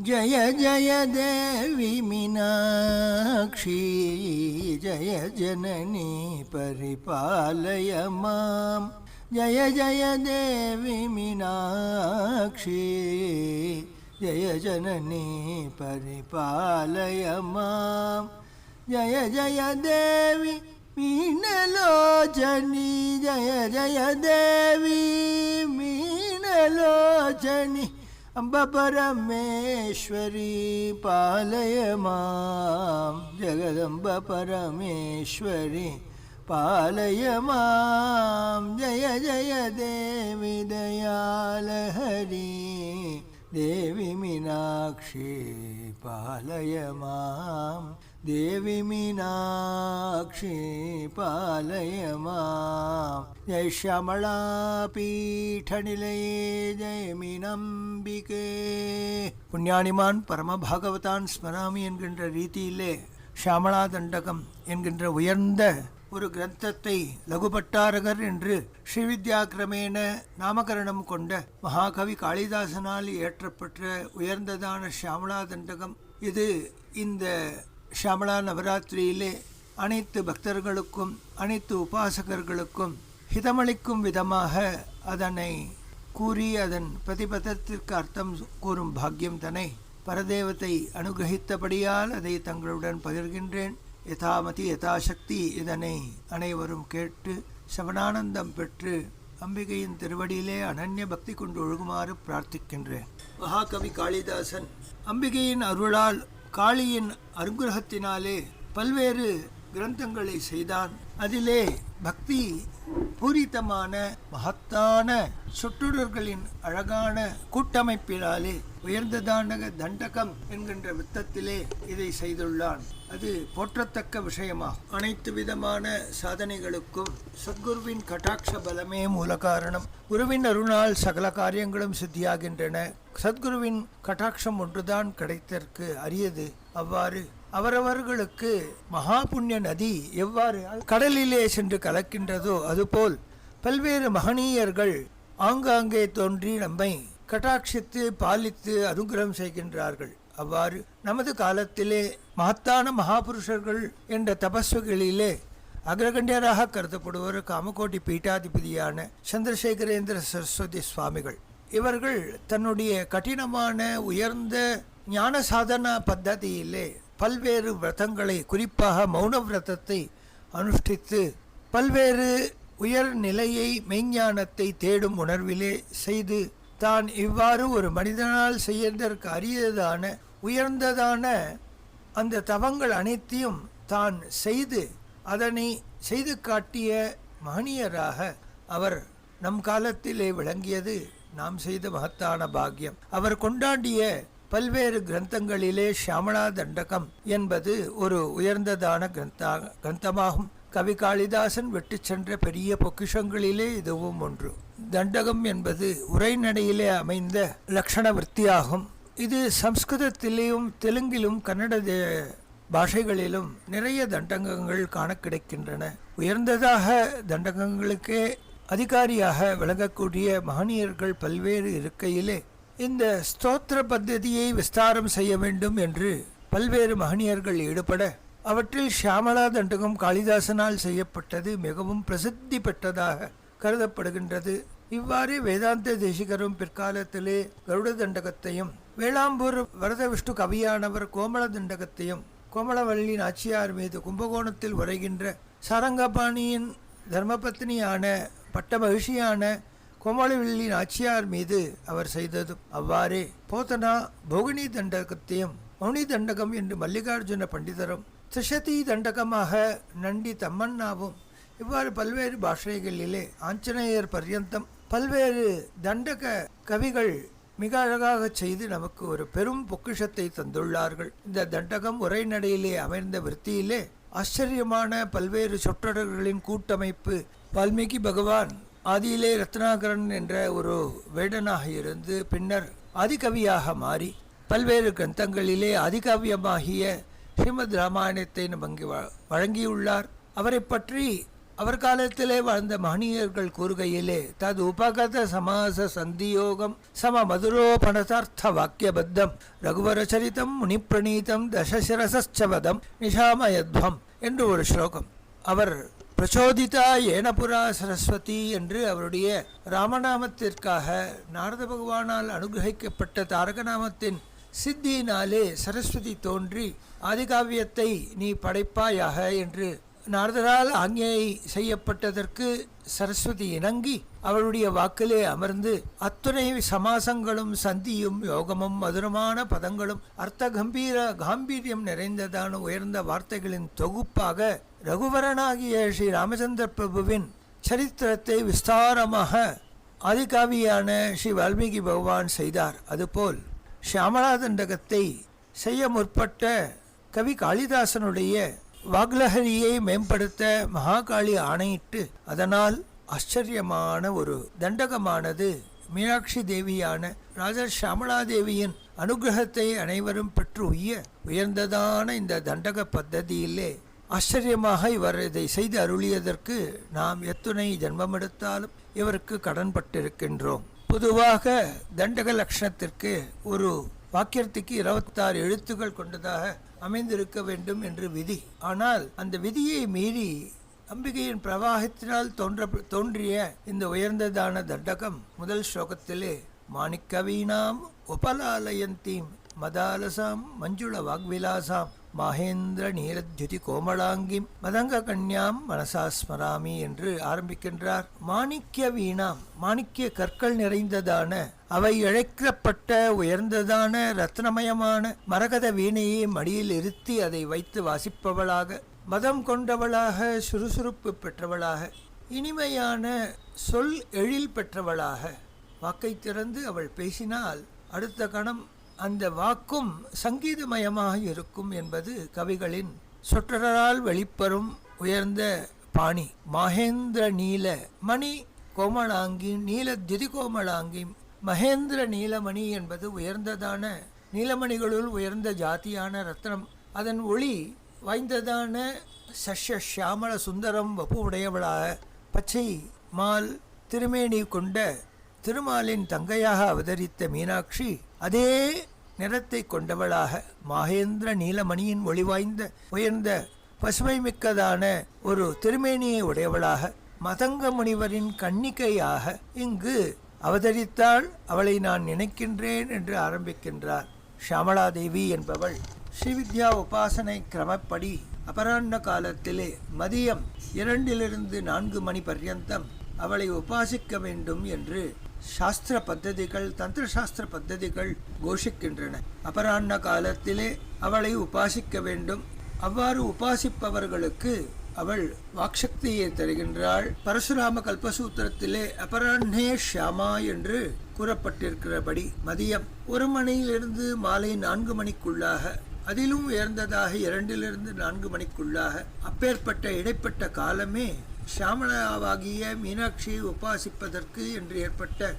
जय जय देवी मीनाक्षी जय जननी परिपालय मां जय जय देवी मीनाक्षी जय जननी परिपालय मां जय जय देवी मीनलोचनी जय जय देवी मीनलोचनी अम्ब परमेश्वरी पालय मां जगदम्ब परमेश्वरी पालय मां जय जय देवी दयालहरी देवी मीनाक्षी पालय मां देवी मीनाक्षी पालय मां जय श्यामला पीठनिलये जय मीनाम्बिके புண்ணியானிமான் பரமபாகவதான் ஸ்மராமி என்கின்ற ரீதியிலே ஷியாமளா தண்டகம் என்கின்ற உயர்ந்த ஒரு கிரந்தத்தை லகுபட்டாரகர் என்று ஸ்ரீவித்யாக்கிரமேண நாமகரணம் கொண்ட மகாகவி காளிதாசனால் இயற்றப்பட்ட உயர்ந்ததான ஷியாமளா தண்டகம். இது இந்த ஷியாமளா நவராத்திரியிலே அனைத்து பக்தர்களுக்கும் அனைத்து உபாசகர்களுக்கும் ஹிதமளிக்கும் விதமாக அதனை கூறி அதன் பிரதிபதத்திற்கு அர்த்தம் கூறும் பாக்கியம் தன்னை பரதேவத்தை அனுகிரகித்தபடியால் அதை தங்களுடன் பகிர்கின்றேன். யதாமதி யதாசக்தி இதனை அனைவரும் கேட்டு சவனானந்தம் பெற்று அம்பிகையின் திருவடியிலே அனன்ய பக்தி கொண்டு ஒழுகுமாறு பிரார்த்திக்கின்றேன். மகாகவி காளிதாசன் அம்பிகையின் அருளால் காளியின் அனுகிரகத்தினாலே பல்வேறு கிரந்தங்களை செய்தான். அதிலே பக்தி பூரித்தமான மகத்தான சொற்றொடர்களின் அழகான கூட்டமைப்பினாலே உயர்ந்ததான தண்டகம் என்கின்ற வித்தத்திலே இதை செய்துள்ளான். அது போற்றத்தக்க விஷயமாகும். அனைத்து விதமான சாதனைகளுக்கும் சத்குருவின் கட்டாட்ச பலமே மூல காரணம். குருவின் அருளால் சகல காரியங்களும் சித்தியாகின்றன. சத்குருவின் கட்டாட்சம் ஒன்றுதான் கிடைத்தற்கு அரியது. அவ்வாறு அவரவர்களுக்கு மகா புண்ணிய நதி எவ்வாறு கடலிலே சென்று கலக்கின்றதோ அதுபோல் பல்வேறு மகனீயர்கள் ஆங்காங்கே தோன்றி நம்மை கட்டாட்சித்து பாலித்து அனுகிரகம் செய்கின்றார்கள். அவ்வாறு நமது காலத்திலே மகத்தான மகாபுருஷர்கள் என்ற தபஸ்விகளிலே அக்ரகண்யராக கருதப்படுவர் காமகோட்டி பீட்டாதிபதியான சந்திரசேகரேந்திர சரஸ்வதி சுவாமிகள். இவர்கள் தன்னுடைய கடினமான உயர்ந்த ஞான சாதனா பத்ததியிலே பல்வேறு விரதங்களை, குறிப்பாக மௌன விரதத்தை அனுஷ்டித்து பல்வேறு உயர் நிலையை மெய்ஞானத்தை தேடும் உணர்விலே செய்து தான் இவ்வாறு ஒரு மனிதனால் செய்வதற்கு அரியதான உயர்ந்ததான அந்த தவங்கள் அனைத்தையும் தான் செய்து அதனை செய்து காட்டிய மகனியராக அவர் நம் காலத்திலே விளங்கியது நாம் செய்த மகத்தான பாக்கியம். அவர் கொண்டாடிய பல்வேறு கிரந்தங்களிலே ஷியாமளா தண்டகம் என்பது ஒரு உயர்ந்ததான கிரந்தமாகும். கவி காளிதாசன் விட்டு சென்ற பெரிய பொக்கிஷங்களிலே இதுவும் ஒன்று. தண்டகம் என்பது உரைநடையிலே அமைந்த லட்சண விற்த்தியாகும். இது சம்ஸ்கிருதத்திலேயும் தெலுங்கிலும் கன்னட பாஷைகளிலும் நிறைய தண்டகங்கள் காண கிடைக்கின்றன. உயர்ந்ததாக தண்டகங்களுக்கே அதிகாரியாக விளங்கக்கூடிய மகனியர்கள் பல்வேறு இருக்கையிலே இந்த ஸ்தோத்திர பத்ததியை விஸ்தாரம் செய்ய வேண்டும் என்று பல்வேறு மகனியர்கள் ஈடுபட அவற்றில் ஷியாமளா தண்டகம் காளிதாசனால் செய்யப்பட்டது மிகவும் பிரசித்தி பெற்றதாக கருதப்படுகின்றது. இவ்வாறு வேதாந்த தேசிகரும் பிற்காலத்திலே கருட தண்டகத்தையும் வேளாம்பூர் வரத விஷ்ணு கவியானவர் கோமள தண்டகத்தையும் கோமளவள்ளி நாச்சியார் மீது கும்பகோணத்தில் உரைகின்ற சாரங்கபாணியின் தர்மபத்னியான பட்ட மகிழ்ச்சியான கோமளவள்ளி நாச்சியார் மீது அவர் செய்ததும் அவ்வாறே போதனா போகினி தண்டகத்தையும் மௌனி தண்டகம் என்று மல்லிகார்ஜுன பண்டிதரும் திரிசதி தண்டகமாக நண்டி தம்மண்ணாவும் இவ்வாறு பல்வேறு பாஷைகளிலே ஆஞ்சநேயர் பர்யந்தம் பல்வேறு தண்டக கவிகள் மிக அழகாக செய்து நமக்கு ஒரு பெரும் பொக்கிஷத்தை தந்துள்ளார்கள். இந்த தண்டகம் உரைநடையிலே அமைந்த விற்த்தியிலே ஆச்சரியமான பல்வேறு சொற்றொடர்களின் கூட்டமைப்பு. வால்மீகி பகவான் ஆதியிலே ரத்னாகரன் என்ற ஒரு வேடனாக இருந்து பின்னர் ஆதிகவியாக மாறி பல்வேறு கிரந்தங்களிலே ஆதிகாவியமாகிய ஸ்ரீமத் ராமாயணத்தை நமக்கு வழங்கியுள்ளார். அவரை பற்றி அவர் காலத்திலே வாழ்ந்த மகனீயர்கள் கூறுகையிலே தது உபகத சமாச சந்தியோகம் சம மதுரோபணதார்த்த வாக்கியபத்தம் ரகுவரச்சரிதம் முனிப்பிரணீதம் தசசிரசவதம் நிஷாமயத்வம் என்று ஒரு ஸ்லோகம். அவர் பிரச்சோதிதா ஏனபுரா சரஸ்வதி என்று அவருடைய ராமநாமத்திற்காக நாரத பகவானால் அனுகிரகிக்கப்பட்ட தாரகநாமத்தின் சித்தியினாலே சரஸ்வதி தோன்றி ஆதிகாவியத்தை நீ படைப்பாயாக என்று நாரதரால் ஆஞ்ஞை செய்யப்பட்டதற்கு சரஸ்வதி இணங்கி அவளுடைய வாக்கிலே அமர்ந்து அத்துணை சமாசங்களும் சந்தியும் யோகமும் மதுரமான பதங்களும் அர்த்த காம்பீரியம் நிறைந்ததான உயர்ந்த வார்த்தைகளின் தொகுப்பாக ரகுவரனாகிய ஸ்ரீ ராமச்சந்திர பிரபுவின் சரித்திரத்தை விஸ்தாரமாக ஆதிகாவியான ஸ்ரீ வால்மீகி பகவான் செய்தார். அதுபோல் ஷியாமளா தண்டகத்தை செய்ய முற்பட்ட கவி காளிதாசனுடைய வாக்லஹரியை மேம்படுத்த மகாகாளி ஆணையிட்டு அதனால் ஆச்சரியமான ஒரு தண்டகமானது மீனாட்சி தேவியான ராஜர் ஷியாமளா தேவியின் அனுகிரகத்தை அனைவரும் பெற்று உயர்ந்ததான இந்த தண்டக பத்ததியிலே ஆச்சரியமாக இவர் இதை செய்து அருளியதற்கு நாம் எத்துணை ஜென்மமெடுத்தாலும் இவருக்கு கடன்பட்டிருக்கின்றோம். பொதுவாக தண்டக லட்சணத்திற்கு ஒரு வாக்கியத்துக்கு 26 எழுத்துக்கள் கொண்டதாக அமைந்திருக்க வேண்டும் என்று விதி. ஆனால் அந்த விதியை மீறி அம்பிகையின் பிரவாகத்தினால் தோன்றிய இந்த உயர்ந்ததான தண்டகம் முதல் ஸ்லோகத்திலே மாணிக்கவீனாம் உபலாலயந்தீம் மதாலசாம் மஞ்சுள வாக்விலாசாம் மகேந்திர நீலத்யுதி கோமளாங்கிம் மதங்க கன்யாம் மனசா ஸ்மராமி என்று ஆரம்பிக்கின்றார். மாணிக்க வீணாம், மாணிக்கிய கற்கள் நிறைந்ததான அவை இழைக்கப்பட்ட உயர்ந்ததான ரத்னமயமான மரகத வீணையை மடியில் இருத்தி அதை வைத்து வாசிப்பவளாக, மதம் கொண்டவளாக, சுறுசுறுப்பு பெற்றவளாக, இனிமையான சொல் எழில் பெற்றவளாக, வாக்கை திறந்து அவள் பேசினால் அடுத்த கணம் அந்த வாக்கும் சங்கீதமயமாக இருக்கும் என்பது கவிகளின் சொற்றரால் வெளிப்பெறும் உயர்ந்த பாணி. மகேந்திர நீல மணி கோமளாங்கி நீல திதி கோமளாங்கி மகேந்திர நீலமணி என்பது உயர்ந்ததான நீலமணிகளுள் உயர்ந்த ஜாதியான ரத்னம். அதன் ஒளி வாய்ந்ததான சஷ்ய ஷியாமள சுந்தரம் வப்பு உடையவளாக பச்சை மால் திருமேனி கொண்ட திருமாலின் தங்கையாக அவதரித்த மீனாட்சி அதே நிறத்தை கொண்டவளாக மகேந்திர நீலமணியின் ஒளிவாய்ந்த உயர்ந்த பசுமை மிக்கதான ஒரு திருமேனியை உடையவளாக மதங்க முனிவரின் கன்னிகையாக இங்கு அவதரித்தாள். அவளை நான் நினைக்கின்றேன் என்று ஆரம்பிக்கின்றார். ஷியாமளா தேவி என்பவள் ஸ்ரீவித்யா உபாசனை கிரமப்படி அபராண்ண காலத்திலே மதியம் 2 to 4 மணி பர்யந்தம் அவளை உபாசிக்க வேண்டும் என்று சாஸ்திர பத்ததிகள், தந்திர சாஸ்திர பத்ததிகள் கோஷிக்கின்றன. அபராண்ண காலத்திலே அவளை உபாசிக்க வேண்டும். அவ்வாறு உபாசிப்பவர்களுக்கு அவள் வாக்சக்தியை தருகின்றாள். பரசுராம கல்பசூத்திரத்திலே அபராண்ணே ஷியாமா என்று கூறப்பட்டிருக்கிறபடி மதியம் 1 மணியிலிருந்து மாலை 4 மணிக்குள்ளாக, அதிலும் உயர்ந்ததாக 2 to 4 மணிக்குள்ளாக, அப்பேற்பட்ட இடைப்பட்ட காலமே ஷியாமளாவாகிய மீனாட்சியை உபாசிப்பதற்கு என்று ஏற்பட்ட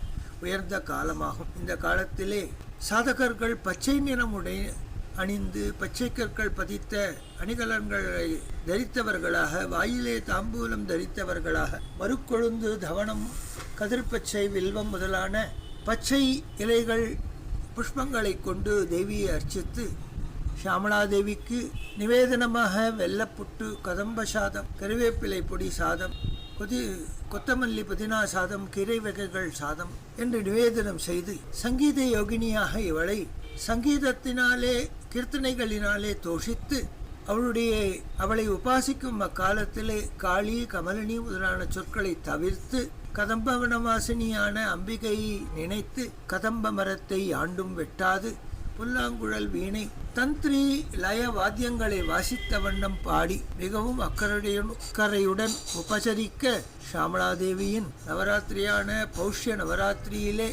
உயர்ந்த காலமாகும். இந்த காலத்திலே சாதகர்கள் பச்சை நிறமுடைய அணிந்து பச்சை கற்கள் பதித்த அணிகலன்களை தரித்தவர்களாக, வாயிலே தாம்பூலம் தரித்தவர்களாக, மறுக்கொழுந்து, தவணம், கதிர்பச்சை, வில்வம் முதலான பச்சை இலைகள் புஷ்பங்களை கொண்டு தேவியை அர்ச்சித்து ஷியாமளாதேவிக்கு நிவேதனமாக வெள்ளப்புட்டு, கதம்ப சாதம், கருவேப்பிலை பொடி சாதம், கொத்தமல்லி புதினா சாதம், கீரை வகைகள் சாதம் என்று நிவேதனம் செய்து சங்கீத யோகினியாக இவளை சங்கீதத்தினாலே கீர்த்தனைகளினாலே தோஷித்து அவளை உபாசிக்கும் அக்காலத்திலே காளி, கமலினி முதலான சொற்களை தவிர்த்து கதம்பவனவாசினியான அம்பிகையை நினைத்து கதம்ப மரத்தை ஆண்டும் வெட்டாது புல்லாங்குழல், வீணை, தந்திரி, லய வாத்தியங்களை வாசித்த வண்ணம் பாடி மிகவும் அக்கறையுடன் உபசரிக்க ஷியாமளாதேவியின் நவராத்திரியான பௌஷ்ய நவராத்திரியிலே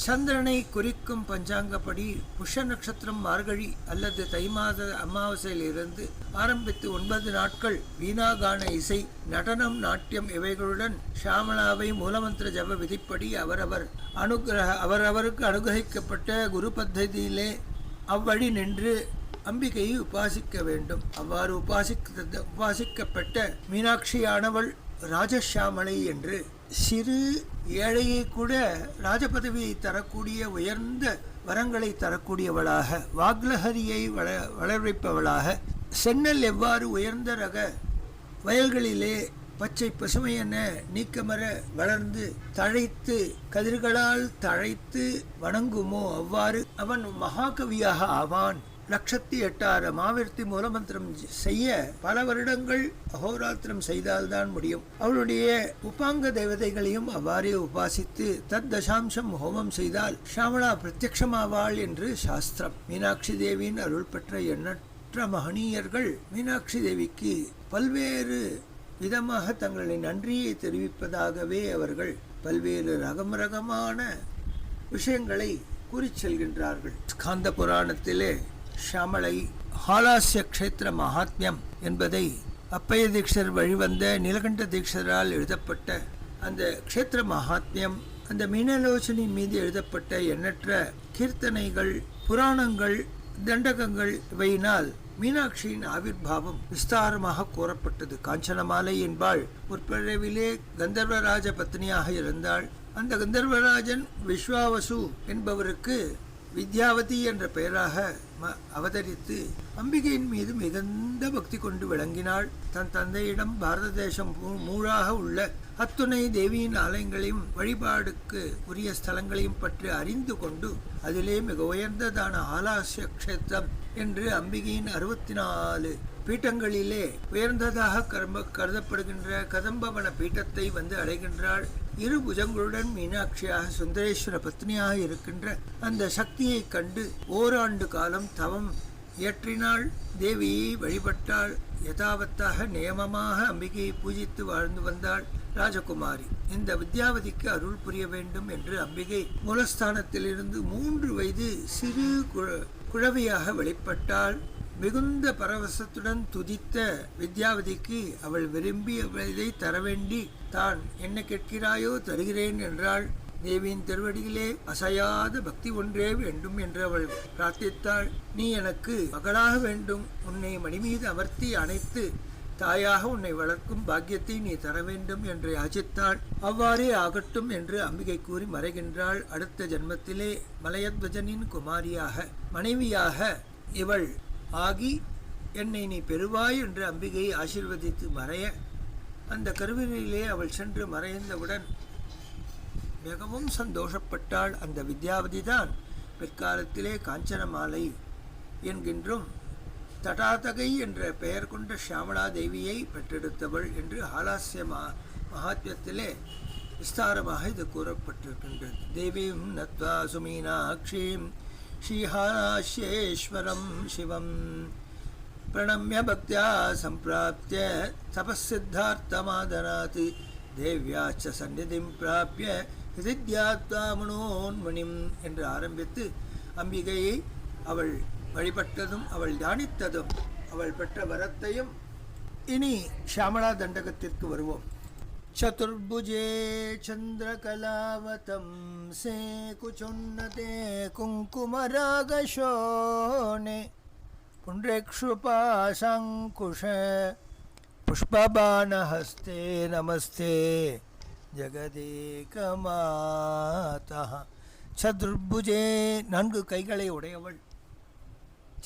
சந்திரனை குறிக்கும் பஞ்சாங்கப்படி புஷ்ய நட்சத்திரம் மார்கழி அல்லது தை மாத அமாவாசையிலிருந்து ஆரம்பித்து 9 நாட்கள் வீணாகான இசை, நடனம், நாட்டியம் இவைகளுடன் ஷியாமளாவை மூலமந்திர ஜப விதிப்படி அவரவருக்கு அனுகிரகிக்கப்பட்ட குரு பத்ததியிலே அவ்வழி நின்று அம்பிகையை உபாசிக்க வேண்டும். அவ்வாறு உபாசிக்கப்பட்ட மீனாட்சியானவள் ராஜஷியாமளை என்று சிறு ஏழையை கூட ராஜபதவியை தரக்கூடிய உயர்ந்த வரங்களை தரக்கூடியவளாக, வாக்லஹரியை வளர்வைப்பவளாக, சென்னல் எவ்வாறு உயர்ந்த ரக வயல்களிலே பச்சை பசுமையென நீக்கமர வளர்ந்து தழைத்து கதிர்களால் தழைத்து வணங்குமோ அவ்வாறு அவன் மகாகவியாக ஆவான். 108 மாவிர்த்தி மூலமந்திரம் செய்ய பல வருடங்கள் அகோராத்திரம் செய்தால்தான் முடியும். அவளுடைய உபாங்க தேவதைகளையும் அவ்வாறே உபாசித்து தத்தசாம்சம் ஹோமம் செய்தால் ஷாமளா பிரத்யக்ஷமாவாள் என்று சாஸ்திரம். மீனாட்சி தேவியின் அருள் பெற்ற எண்ணற்ற மகனீயர்கள் மீனாட்சி தேவிக்கு பல்வேறு விதமாக தங்களின் நன்றியை தெரிவிப்பதாகவே அவர்கள் பல்வேறு ரகமான விஷயங்களை கூறி செல்கின்றார்கள். ஸ்காந்த புராணத்திலே ஷாமளை ஹாலாஸ்ய க்ஷேத்திர மகாத்மியம் என்பதை அப்பைய தீட்சர் வழிவந்த நீலகண்ட தீட்சரால் எழுதப்பட்ட அந்த க்ஷேத்திர மகாத்மியம், அந்த மீனலோச்சனி மீது எழுதப்பட்ட எண்ணற்ற கீர்த்தனைகள், புராணங்கள், தண்டகங்கள் இவையினால் மீனாட்சியின் ஆவிர்வாவம் விஸ்தாரமாக கூறப்பட்டது. காஞ்சனமாலை என்பாள் முற்பிறவிலே கந்தர்வராஜ பத்னியாக இருந்தாள். அந்த கந்தர்வராஜன் விஸ்வாவசு என்பவருக்கு வித்யாவதி என்ற பெயராக அவதரித்து அம்பிகையின் மீது மிகுந்த பக்தி கொண்டு விளங்கினாள். தன் தந்தையிடம் பாரத தேசம் மூழாக உள்ள அத்துணை தேவியின் ஆலயங்களையும் வழிபாடுக்கு உரிய ஸ்தலங்களையும் பற்றி அறிந்து கொண்டு அதிலே மிக உயர்ந்ததான ஆலாஸ்ய க்ஷேத்திரம் என்று அம்பிகையின் 64 பீட்டங்களிலே உயர்ந்ததாக கருதப்படுகின்ற கதம்பவன பீட்டத்தை வந்து அடைகின்றாள். 2 புஜங்களுடன் மீனாட்சியாக சுந்தரேஸ்வர பத்னியாக இருக்கின்ற அந்த சக்தியை கண்டு ஓராண்டு காலம் தவம் இயற்றினாள். தேவியை வழிபட்டாள். யதாவத்தாக நியமமாக அம்பிகையை பூஜித்து வாழ்ந்து வந்தாள் ராஜகுமாரி. இந்த வித்யாவதிக்கு அருள் புரிய வேண்டும் என்று அம்பிகை மூலஸ்தானத்திலிருந்து 3 வயது சிறு குழவியாக வெளிப்பட்டாள். மிகுந்த பரவசத்துடன் துதித்த வித்யாவதிக்கு அவள் விரும்பியதை தரவேண்டி தான் என்ன கேட்கிறாயோ தருகிறேன் என்றாள். தேவியின் திருவடியிலே அசையாத பக்தி ஒன்றே வேண்டும் என்று அவள் பிரார்த்தித்தாள். நீ எனக்கு மகளாக வேண்டும், உன்னை மணி மீது அமர்த்தி அணைத்து தாயாக உன்னை வளர்க்கும் பாக்கியத்தை நீ தர வேண்டும் என்று யாசித்தாள். அவ்வாறே ஆகட்டும் என்று அம்பிகை கூறி மறைகின்றாள். அடுத்த ஜென்மத்திலே மலையத்வஜனின் குமாரியாக மனைவியாக இவள் ஆகி என்னை நீ பெறுவாய் என்று அம்பிகை ஆசீர்வதித்து மறைய, அந்த கருவிலே அவள் சென்று மறைந்தவுடன் மிகவும் சந்தோஷப்பட்டாள். அந்த வித்யாவதி தான் பிற்காலத்திலே காஞ்சனமாலை என்கின்றும் தடாதகை என்ற பெயர் கொண்ட ஷியாமளா தேவியை பெற்றெடுத்தவள் என்று ஹாலாஸ்ய மகாத்மியத்திலே விஸ்தாரமாக இது கூறப்பட்டிருக்கின்றது. தேவீம் நத்வா சுமீனாட்சீம் ஸ்ரீஹாலாஸ்யேஸ்வரம் சிவம் பிரணம்ய பக்தியா சம்பிராப்திய தபசித்தார்த்தமாதனாத் தேவ்யாச்ச சந்நிதிம் பிராப்ய ஹிருத்யாத்வா மனோன்மணிம் என்று ஆரம்பித்து அம்பிகையை அவள் வழிபட்டதும் அவள் தியானித்ததும் அவள் பெற்ற வரத்தையும். இனி ஷியாமளா தண்டகத்திற்கு வருவோம். சதுர்புஜே சந்திரகலாவதம் சே குச்சுன்னதே குங்குமராகசோனே புண்ட்ரேக்ஷுபாசங்குஷ புஷ்பபாணஹஸ்தே நமஸ்தே ஜகதேகமாதா. சதுர்புஜே 4 கைகளை உடையவள்,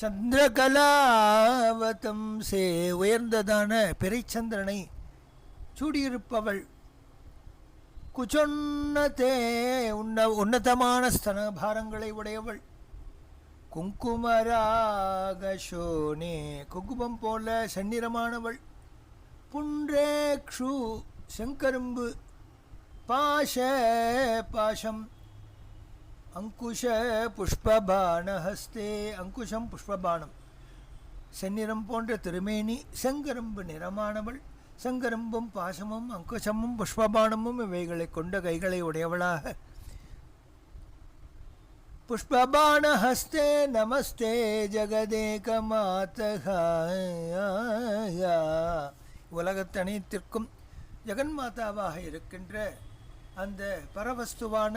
சந்திரகலாவதம் சே உயர்ந்ததான பிறைச்சந்திரனை சூடியிருப்பவள், குச்சொன்னதே உன்னதமான ஸ்தனபாரங்களை உடையவள், குங்குமராகசோனே குங்குமம் போல செந்நிறமானவள், புண்ட்ரேக்ஷு செங்கரும்பு, பாசம், அங்குஷ புஷ்பபாணஹஸ்தே அங்குஷம் புஷ்பபாணம் செந்நிறம் போன்ற திருமேனி, செங்கரும்பு நிறமானவள், செங்கரும்பும் பாசமும் அங்குஷமும் புஷ்பபாணமும் இவைகளை கொண்ட கைகளை உடையவளாக, புஷ்பபாணஹஸ்தே நமஸ்தே ஜகதேகமாதா. உலகத்தனைத்திற்கும் ஜெகன்மாதாவாக இருக்கின்ற அந்த பரவஸ்துவான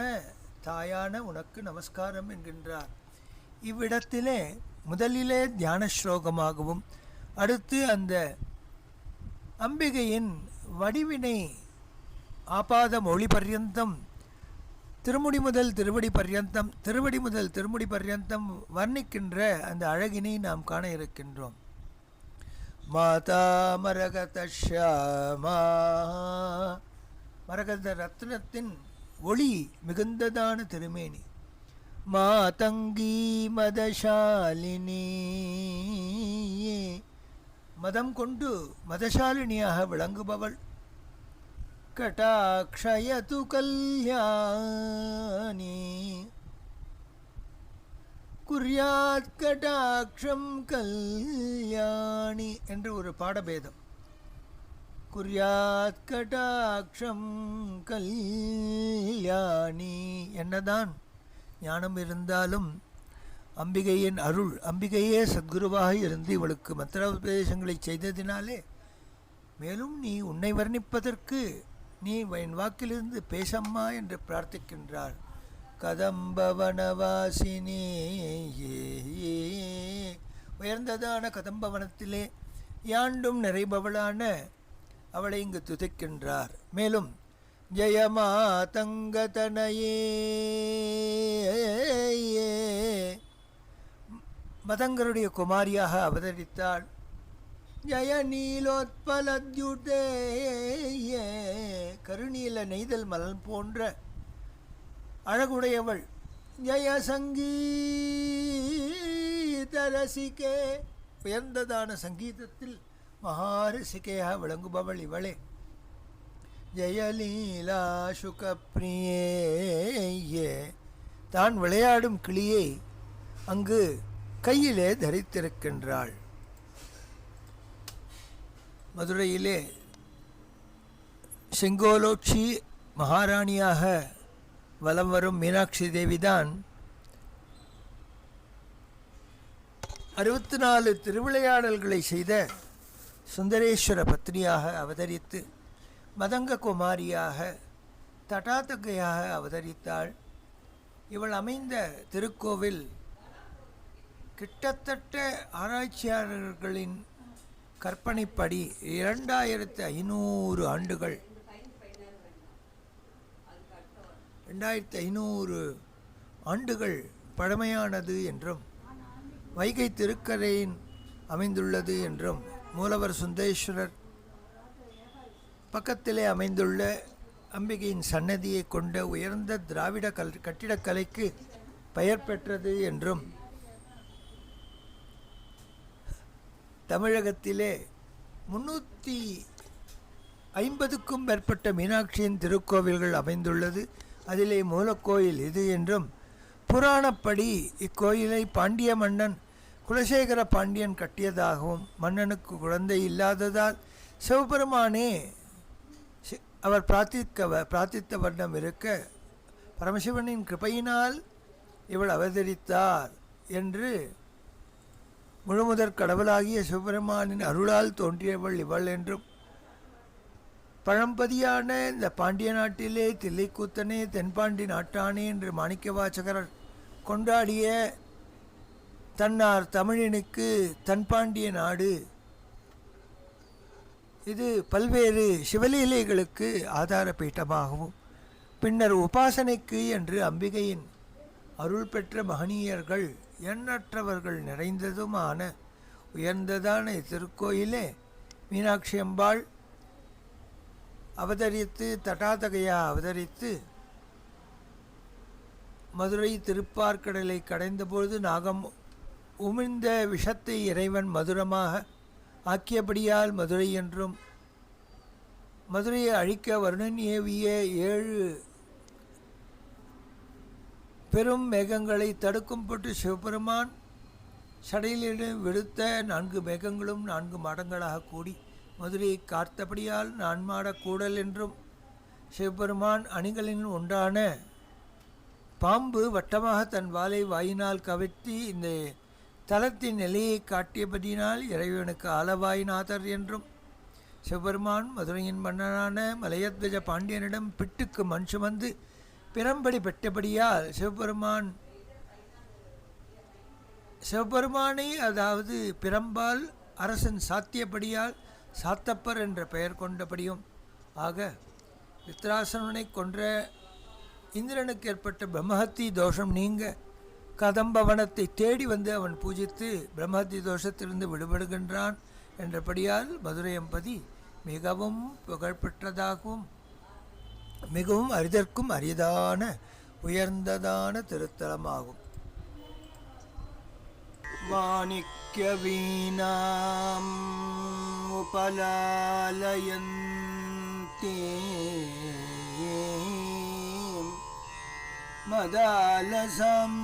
தாயான உனக்கு நமஸ்காரம் என்கின்றார். இவ்விடத்திலே முதலிலே தியான ஸ்லோகமாகவும் அடுத்து அந்த அம்பிகையின் வடிவினை ஆபாத மொழி பர்யந்தம் திருமுடி முதல் திருவடி பர்யந்தம், திருவடி முதல் திருமுடி பர்யந்தம் வர்ணிக்கின்ற அந்த அழகினை நாம் காண இருக்கின்றோம். மாதா மரகத ஷியாமா, மரகத ரத்னத்தின் ஒளி மிகுந்ததான திருமேனி. மாதங்கி மதசாலினி, மதம் கொண்டு மதசாலினியாக விளங்குபவள். கடாக்ஷயது கல்யாணி, குர்யாத் கடாக்ஷம் கல்யாணி என்று ஒரு பாடபேதம். குர்யாத் கடாக்ஷம் கல்யாணி, என்னதான் ஞானம் இருந்தாலும் அம்பிகையின் அருள், அம்பிகையே சத்குருவாக இருந்து இவளுக்கு மந்திரோபதேசங்களை செய்ததினாலே மேலும் நீ உன்னை வர்ணிப்பதற்கு நீ என் வாக்கிலிருந்து பேசம்மா என்று பிரார்த்திக்கின்றார். கதம்பவனவாசினி, உயர்ந்ததான கதம்பவனத்திலே யாண்டும் நிறைபவளான அவளை இங்கு துதிக்கின்றார். மேலும் ஜெயமாதங்கதனையே, மதங்கருடைய குமாரியாக அவதரித்தாள். ஜய நீலோத்பலத்யுதே, கருநீல நெய்தல் மலர் போன்ற அழகுடையவள். ஜய சங்கீத ரசிகே, உயர்ந்ததான சங்கீதத்தில் மகாரசிகையாக விளங்குபவள் இவளே. ஜெயலீலா சுகப்பிரியே, தான் விளையாடும் கிளியை அங்கு கையிலே தரித்திருக்கின்றாள். மதுரையிலே செங்கோலோட்சி மகாராணியாக வலம் வரும் மீனாட்சி தேவிதான் 64 திருவிளையாடல்களை செய்த சுந்தரேஸ்வர பத்னியாக அவதரித்து மதங்க குமாரியாக தட்டாத்தகையாக அவதரித்தாள். இவள் அமைந்த திருக்கோவில் கிட்டத்தட்ட ஆராய்ச்சியாளர்களின் கற்பனைப்படி 2500 ஆண்டுகள், 2500 ஆண்டுகள் பழமையானது என்றும் வைகை திருக்கரையின் அமைந்துள்ளது என்றும் மூலவர் சுந்தரேஸ்வரர் பக்கத்திலே அமைந்துள்ள அம்பிகையின் சன்னதியை கொண்ட உயர்ந்த திராவிட கட்டிடக்கலைக்கு பெயர் பெற்றது என்றும் தமிழகத்திலே 350க்கும் மேற்பட்ட மீனாட்சியின் திருக்கோவில்கள் அமைந்துள்ளது. அதிலே மூலக்கோயில் இது என்றும் புராணப்படி இக்கோயிலை பாண்டிய மன்னன் குலசேகர பாண்டியன் கட்டியதாகவும் மன்னனுக்கு குழந்தை இல்லாததால் சிவபெருமானே அவர் பிரார்த்தித்த வண்ணம் இருக்க பரமசிவனின் கிருபையினால் இவள் அவதரித்தார் என்று முழுமுதற் கடவுளாகிய சிவபெருமானின் அருளால் தோன்றியவள் இவள் என்றும் பழம்பதியான இந்த பாண்டிய நாட்டிலே தில்லைக்கூத்தனே தென்பாண்டி நாட்டானே என்று மாணிக்கவாசகர் கொண்டாடிய தன்னார் தமிழனுக்கு தன்பாண்டிய நாடு இது பல்வேறு சிவலீலைகளுக்கு ஆதார பீட்டமாகவும் பின்னர் உபாசனைக்கு என்று அம்பிகையின் அருள் பெற்ற மகனீயர்கள் எண்ணற்றவர்கள் நிறைந்ததுமான உயர்ந்ததான திருக்கோயிலே மீனாட்சி அம்பாள் அவதரித்து தட்டாதகையா அவதரித்து மதுரை திருப்பார்க்கடலை கடைந்தபொழுது நாகம் உமிழ்ந்த விஷத்தை இறைவன் மதுரமாக ஆக்கியபடியால் மதுரை என்றும், மதுரையை அழிக்க வருணன் ஏவிய 7 பெரும் மேகங்களை தடுக்கும் பொட்டு சிவபெருமான் சடையிலிடம் விடுத்த 4 மேகங்களும் 4 மாடங்களாக கூடி மதுரையை காத்தபடியால் 4 மாட கூடல் என்றும், சிவபெருமான் அணிகளின் ஒன்றான பாம்பு வட்டமாக தன் வாளை வாயினால் கவிழ்த்தி இந்த தலத்தின் நிலையை காட்டியபடியினால் இறைவனுக்கு ஆலவாய்நாதர் என்றும், சிவபெருமான் மதுரையின் மன்னனான மலையத்வஜ பாண்டியனிடம் பிட்டுக்கு மண் சுமந்து பிறம்படி பெற்றபடியால் சிவபெருமானை அதாவது பிரம்பால் அரசன் சாத்தியபடியால் சாத்தப்பர் என்ற பெயர் கொண்டபடியும், ஆக வித்ராசனனை கொன்ற இந்திரனுக்கு ஏற்பட்ட பிரம்மஹத்தி தோஷம் நீங்க கதம்பவனத்தை தேடி வந்து அவன் பூஜித்து பிரம்மஹத்தி தோஷத்திலிருந்து விடுபடுகின்றான் என்றபடியால் மதுரையம்பதி மிகவும் புகழ்பெற்றதாகவும் மிகவும் அரிதற்கும் அரிதான உயர்ந்ததான திருத்தலமாகும். மாணிக்ய வீணாம் உபலாலயந்தே மதாலசம்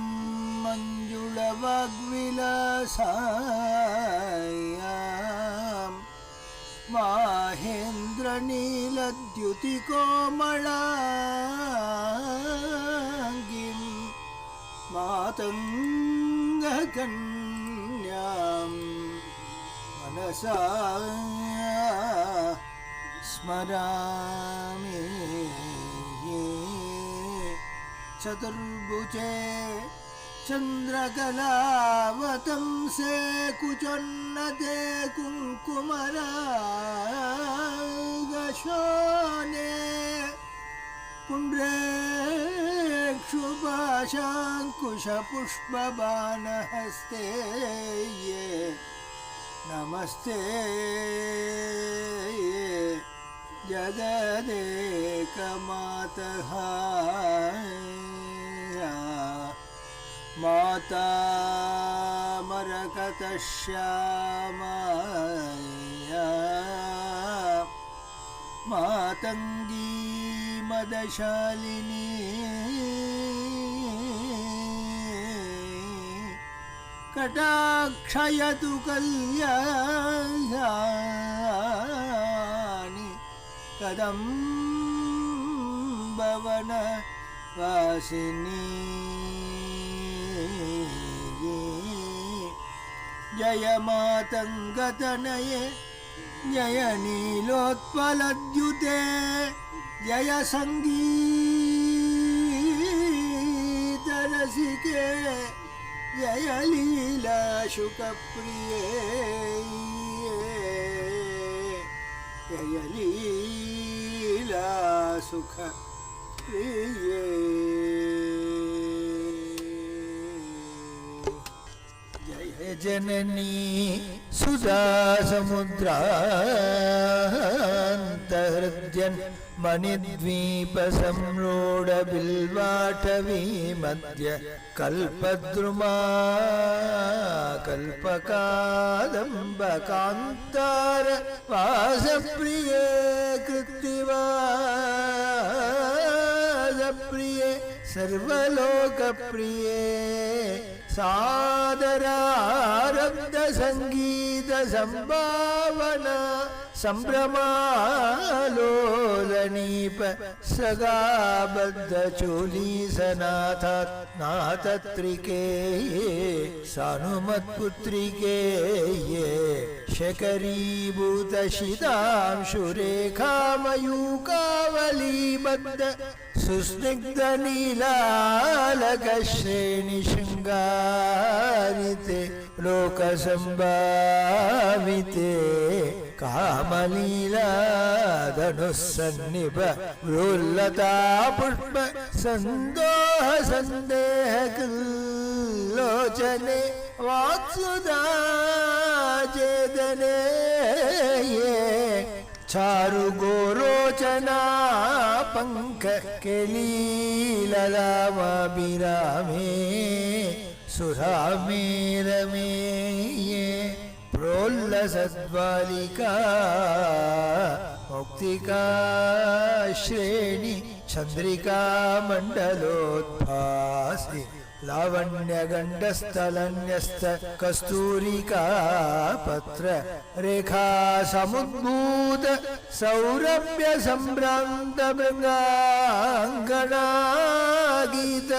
மஞ்சுளவாக்விலாசாயாம் மாஹேந்திர நீலத்யுதி கோமளாங்கிம் மாதங்க கன்யாம் மனசா ஸ்மராமி. சதுர்புஜே चन्द्रकलावतंसे कुचोन्नते कुङ्कुमरागशोने पुण्ड्रेक्षुपाशाङ्कुशपुष्पबाणहस्ते ये नमस्ते जगदेकमातः माता मरकतश्यामाया मातंगी मदशालिनी कटाक्षयतु कल्याणी कदम्बवन वासिनी. जय मातंगतनये जय नीलोत्पलद्युते जय संगीतरसिके जय लीलाशुकप्रिये जय लीलासुखप्रिये. जननी सुधा समुद्रान्तहृद्यन् मणिद्वीप संरूढ बिल्वाटवी मध्य कल्पद्रुमा कल्पकादम्बकान्तार वासप्रिये कृत्तिवासप्रिये सर्वलोकप्रिये सादरारब्ध संगीत संभावना संभ्रमालोलनीप सगाबद्ध चोली सनाथात् नाथत्रिके सानुमत्पुत्रिके ये शकरीभूत शितांशुरेखामयूकावलीबद्ध सुस्निग्ध नीलालकश्रेणि शृङ्गारिते लोकसम्भाविते कामलीला धनुस्सन्निभ वृल्लता पुष्प सन्दोह सन्देह लोचने वात्सुधा चेतने ये चारु गोरोचना पंख केलीललामभिरामे सुरामे रमे ये प्रोल्लसद्बालिका मौक्तिका श्रेणी चंद्रिका मंडलोद्भासि लावण्यगण्डस्थलन्यस्त कस्तूरिका पत्र रेखा समुद्भूत सौरभ्य सम्भ्रान्त मृगाङ्गना गीत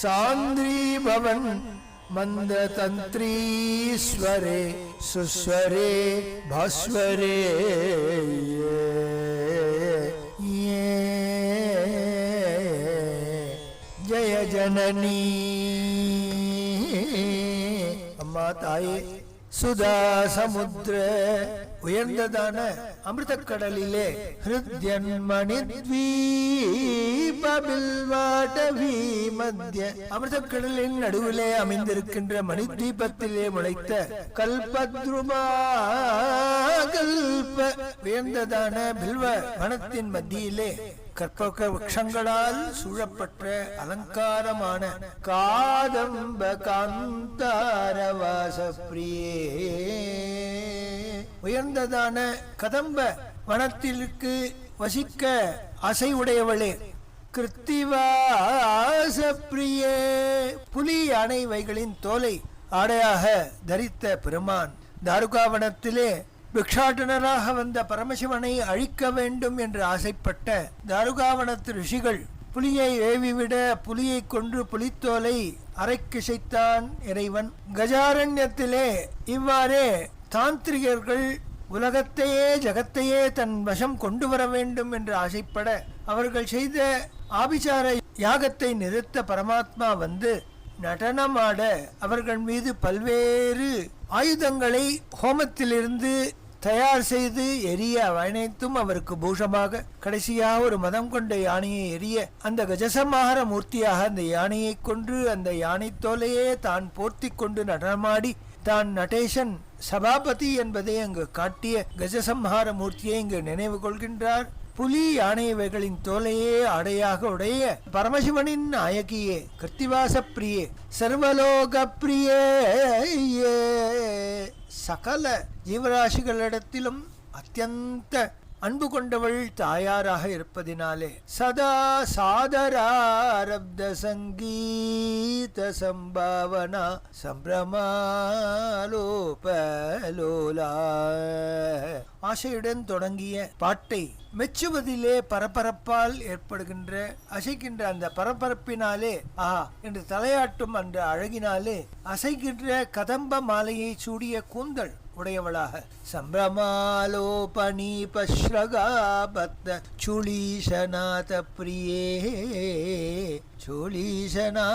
सान्द्री भवन मंदतंत्रीश्वरे सुस्वरे भास्वरे ये जय जननी. अम्मा ताये சுதா சமுத்திர உயர்ந்ததான அமிர்தக்கடலிலே மத்திய அமிர்தக்கடலின் நடுவிலே அமைந்திருக்கின்ற மணித்வீபத்திலே முளைத்த கல்பத்ருமா கல்ப உயர்ந்ததான பில்வ வனத்தின் மத்தியிலே கற்பக விருட்சங்களால் சூழப்பட்ட அலங்காரமான காதம்ப காந்தாரவாச பிரியே உயர்ந்ததான கதம்ப வனத்திற்கு வசிக்க ஆசை உடையவளே கிருத்திவாச பிரியே புலி யானைவைகளின் தோலை ஆடையாக தரித்த பெருமான் தாருகாவனத்திலே பிக்ஷாடனராக வந்த பரமசிவனை அழிக்க வேண்டும் என்று ஆசைப்பட்ட தாருகாவனத்து ரிஷிகள் புலியை ஏவிவிட புலியை கொன்று புலித்தோலை அரைக்கிசைத்தான் இறைவன். கஜாரண்யத்திலே இவ்வாறே தாந்திரிகர்கள் உலகத்தையே ஜகத்தையே தன் வசம் கொண்டு வர வேண்டும் என்று ஆசைப்பட அவர்கள் செய்த ஆபிசார யாகத்தை நிறுத்த பரமாத்மா வந்து நடனமாட அவர்கள் மீது பல்வேறு ஆயுதங்களை ஹோமத்திலிருந்து தயார் செய்து எரிய அனைத்தும் அவருக்கு பூஷமாக கடைசியாக ஒரு மதம் கொண்ட யானையை எரிய அந்த கஜசமாகர மூர்த்தியாக அந்த யானையை கொன்று அந்த யானை தோலையே தான் போர்த்தி கொண்டு நடனமாடி தான் நடேசன் சபாபதி என்பதை அங்கு காட்டிய கஜசம்ஹார மூர்த்தியை இங்கு நினைவு கொள்கின்றார். புலி யானைவைகளின் தோலையே ஆடையாக உடைய பரமசிவனின் நாயகியே கிருத்திவாச பிரியே சர்வலோக பிரியே சகல ஜீவராசிகளிடத்திலும் அத்தியந்த அன்பு கொண்டவள் தாயாராக இருப்பதினாலே சதா சாதராரப்த சங்கீத சம்பாவனா சம்பிரமாலோபலோலா ஆசையுடன் தொடங்கிய பாட்டை மெச்சுவதிலே பரபரப்பால் ஏற்படுகின்ற அசைக்கின்ற அந்த பரபரப்பினாலே என்று தலையாட்டும் அந்த அழகினாலே அசைக்கின்ற கதம்ப மாலையை சூடிய கூந்தல் உடையவளாக சம்பிரமாலோபனி பஸ்ரகாபத்த சுளீஷநாத பிரியே சுளீஷநாத்ரிகே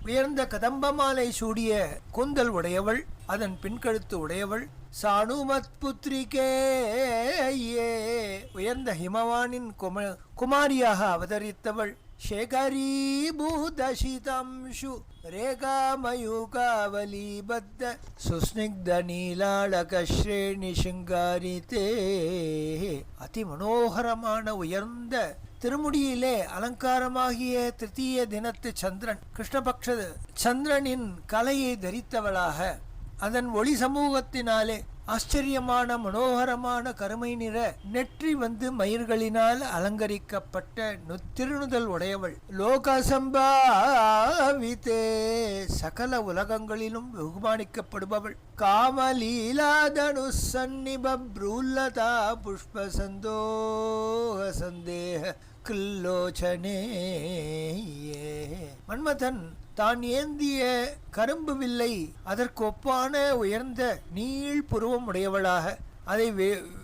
உயர்ந்த கதம்ப மாலை சூடிய கூந்தல் உடையவள் அதன் பின்கழுத்து உடையவள் சானுமத் புத்ரிகே உயர்ந்த ஹிமவானின் குமாரியாக அவதரித்தவள் शेखरीभूतशितंशु रेखामयूकावलीबद्ध சுஸ்னிக்தநீலாளகஸ்ரேணி சிங்காரித்தே அதி மனோகரமான உயர்ந்த திருமுடியிலே அலங்காரமாகிய திருத்தீய தினத்து சந்திரன் கிருஷ்ணபக்ஷ சந்திரனின் கலையை தரித்தவளாக அதன் ஒளி சமூகத்தினாலே ஆச்சரியமான மனோகரமான கருமை நிற நெற்றி வந்து மயிர்களினால் அலங்கரிக்கப்பட்ட திருநுதல் உடையவள் லோகசம்பாவிதே சகல உலகங்களிலும் வெகுமானிக்கப்படுபவள் காமலீலாதனு சந்நிபப்ரூல்லதா புஷ்ப சந்தோக சந்தேக கில்லோச்சனே மன்மதன் தான் ஏந்திய கரும்பு வில்லை அதற்கு ஒப்பான உயர்ந்த நீள் புருவம் உடையவளாக அதை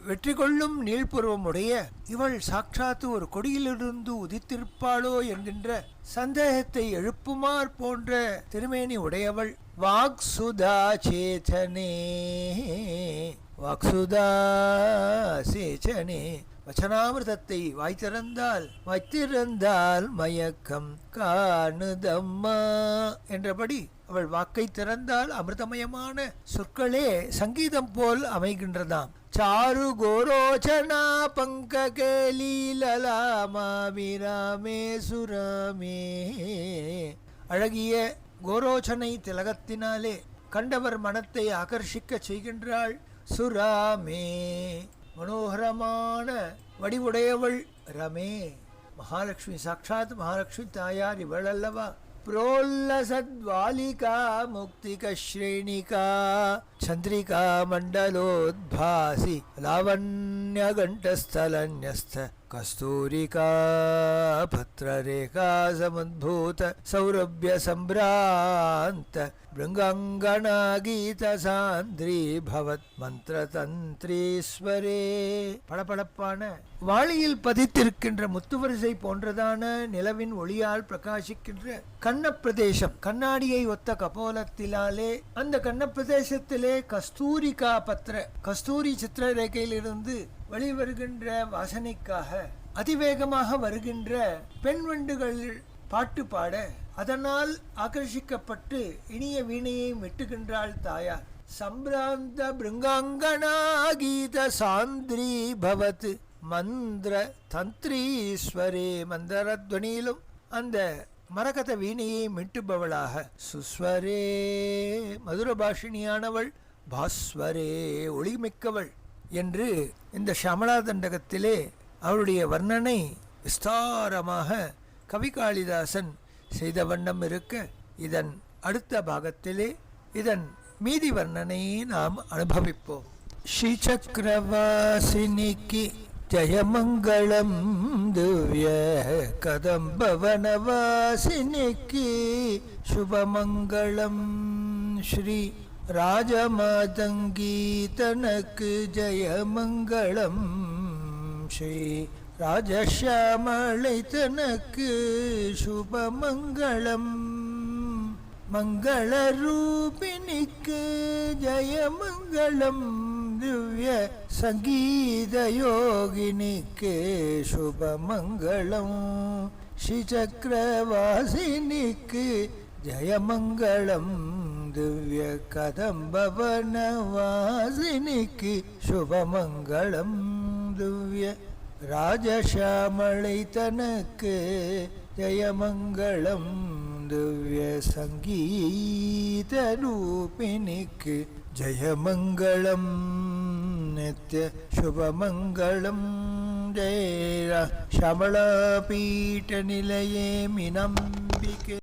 வெற்றி கொள்ளும் நீள்புருவம் உடைய இவள் சாட்சாத்து ஒரு கொடியிலிருந்து உதித்திருப்பாளோ என்கின்ற சந்தேகத்தை எழுப்புமார் போன்ற திருமேனி உடையவள். வாக்சுதா சேச்சனே வாக்சுதா சேச்சனே வச்சனாமிர்தத்தை வைத்திருந்தால் மயக்கம் காணுதம்மா என்றபடி அவள் வாக்கை திறந்தால் அமிர்தமயமான சொற்களே சங்கீதம் போல் அமைகின்றதாம். சாரு கோரோச்சனா பங்ககே லீலலாமாவிராமே சுராமே அழகிய கோரோச்சனை திலகத்தினாலே கண்டவர் மனத்தை ஆகர்ஷிக்க செய்கின்றாள். சுராமே மனோகரமான வடிவுடையவள் ரமே மகாலட்சுமி சாட்சாத் மகாலட்சுமி தாயார் இவள் அல்லவா. புரோல்லசத்வாலிகா முக்திக ஸ்ரேணிகா चंद्रिका मंडलोद्भासी लावण्यघंटस्थलन्यस्थ कस्तूरिका भद्ररेखा समुद्भूत सौरभ्य संभ्रांत भृंगांगना गीत सान्द्री भवत मंत्र तंत्रीश्वरे பளபளப்பான வாளியில் பதித்திருக்கின்ற முத்துவரிசை போன்றதான நிலவின் ஒளியால் பிரகாசிக்கின்ற கண்ண பிரதேசம், கண்ணாடியை ஒத்த கபோலத்திலாலே அந்த கண்ண பிரதேசத்திலே கஸ்தூரிகா பத்ர, கஸ்தூரி சித்திரரேகையிலிருந்து வெளிவருகின்ற வாசனைக்காக அதிவேகமாக வருகின்ற பெண் வண்டுகள் பாட்டு பாட அதனால் ஆகர்ஷிக்கப்பட்டு இனிய வீணையை மெட்டுகின்றாள் தாயார். சம்பிராந்த பிருங்காங்கனா கீத சாந்திரி பவத் மந்திர தந்திரீஸ்வரே, மந்திரத்வனியிலும் அந்த மரகத வீணையை மெட்டுபவளாக, சுஸ்வரே மதுரபாஷினியானவள், பாஸ்வரே ஒளிமிக்கவள் என்று இந்த ஷமலா தண்டகத்திலே அவருடைய வர்ணனை விஸ்தாரமாக கவி காளிதாசன் செய்த வண்ணம் இருக்க, இதன் அடுத்த பாகத்திலே இதன் மீதி வர்ணனையை நாம் அனுபவிப்போம். ஸ்ரீசக்கரவாசினிக்கு ஜயமங்களம், திவ்ய கதம்பவனவாசினிக்கு சுபமங்களம், ஸ்ரீ ராஜமாதங்கி தனக்கு ஜயமங்களம், ஸ்ரீ ராஜஷாமளை தனக்கு சுபமங்களம், மங்களரூபிணிக்கு ஜயமங்களம், திவ்ய சங்கீத யோகினிக்கு சுபமங்களம், ஸ்ரீசக்கரவாசினிக்கு ஜயமங்களம், திவ்ய கதம்பவனவாசினிக்கு சுபமங்களம், திவ்ய ராஜஷாமளை தனக்கு ஜயமங்களம், திவ்ய சங்கீத ரூபிணிக்கு ஜயமங்களம், நித்ய சுபமங்களம். ஜெய ஷமளா பீட்ட நிலையே மினம்பிகே.